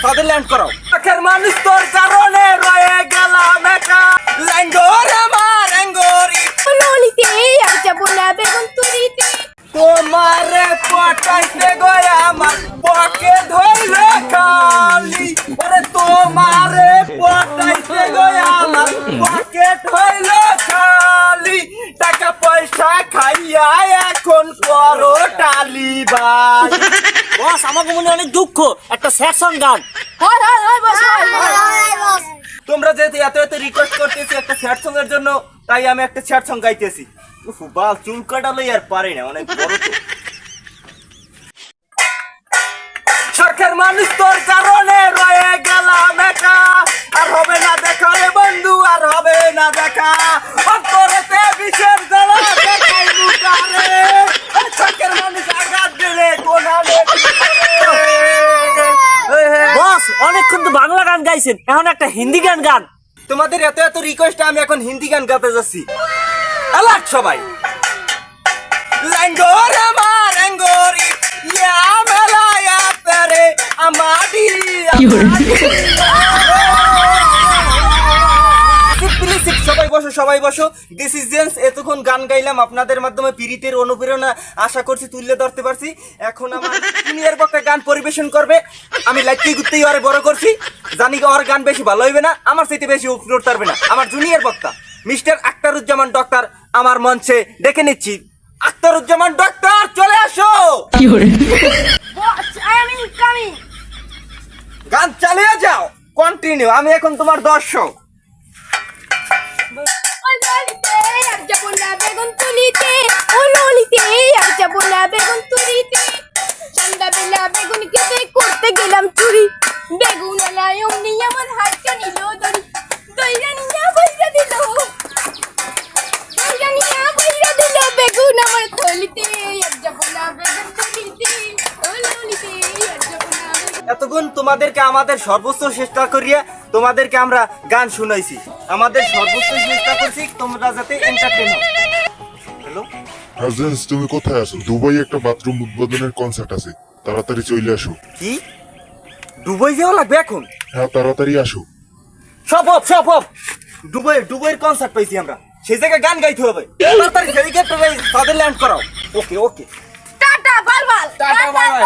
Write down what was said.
Sutherland করাও। আখের মানুষ তোর কারণে রয়ে গেলাম একা, ল্যাঙ্গর আমার ল্যাঙ্গরি ললিতে আর যাব না বেগুন তুরিতে। তোমারে পটাইতে গয়া আমার পকেট হইল খালি, ওরে তোমারে পটাইতে গয়া আমার পকেট হইল খালি, টাকা পয়সা খাইয়া এখন করো টালি ভাই। বস আমাকে মনে অনেক দুঃখ, একটা স্যাড সং গান। হয় বস। তোমরা যেহেতু এত এত রিকোয়েস্ট করতেছি একটা স্যাড সং এর জন্য, তাই আমি একটা স্যাড সং গাইতেছি। উফ বাল চুল কাটালো আর পারি না, অনেক বড় তো। শখের মানুষ তোর কারণে রয়ে গেলাম একা, আর হবে না দেখা রে বন্ধু, আর হবে না দেখা, অন্তরেতে বিষের জ্বালা দেখাই মুখারে, শখের মানুষ আঘাত দিলে কোনালে। বস অনেকক্ষণ তো বাংলা গান গাইছেন, এখন একটা হিন্দি গান গান। তোমাদের এত এত রিকোয়েস্টে আমি এখন হিন্দি গান গাতে যাচ্ছি। অ্যালার্ট সবাই। ল্যাঙ্গর আমার ল্যাঙ্গরি ইয়া মেলায়া পেরে আমাডি। সবাই বসো। দিস ইজ জেন্স। এতক্ষণ গান গাইলাম আপনাদের মাধ্যমে পীড়িতের অনুপ্রেরণা আশা করছি তুলে ধরতে পারছি। এখন আমার সিনিয়র বক্তা গান পরিবেশন করবে। আমি লাইটটি ঘুরতেই আরে বড় করছি, জানি ওর গান বেশি ভালো হইবে না, আমার চাইতে বেশি উপলব্ধ পারবে না। আমার জুনিয়র বক্তা মিস্টার আখতারুজ্জামান ডক্টর আমার মঞ্চে ডেকে নিচ্ছি। আখতারুজ্জামান ডক্টর চলে আসো। Boss I am coming. গান চালিয়ে যাও, কন্টিনিউ। আমি এখন তোমার দর্শক। ও ললিতে আর যাব না বেগুন তুলিতে, ও ললিতে আর যাব না বেগুন তুলিতে। সন্ধ্যাবেলা বেগুন খেতে করতে গেলাম চুরি, বেগুন আলাই অমনি আমার হাতটা নিল দড়ি, দইরা নিয়া বইরা দিল, বেগুন আমার থলিতে। আর যাব না বেগুন তুলিতে, ও ললিতে আর যাব না বেগুন। এতক্ষণ তোমাদেরকে আমাদের সর্বোচ্চ চেষ্টা করিয়া তোমাদেরকে আমরা গান শুনাইছি, আমাদের সর্বোচ্চ চেষ্টা করছি তোমরা যাতে এন্টারটেইন হও। হ্যালো হাজেন্স, তুমি কোথায় আছো? দুবাই একটা বাথরুম উদ্বোধনের কনসার্ট আছে, তাড়াতাড়ি চলে আসো। কি দুবাই যাওয়া লাগবে এখন? হ্যাঁ, তাড়াতাড়ি আসো। সব দুবাইয়ের কনসার্ট পাইছি আমরা, সেই জায়গায় গান গাইতে হবে। তাড়াতাড়ি হেলিকপ্টারে সাদারল্যান্ড করাও। ওকে tata bye bye. Tata bye bye.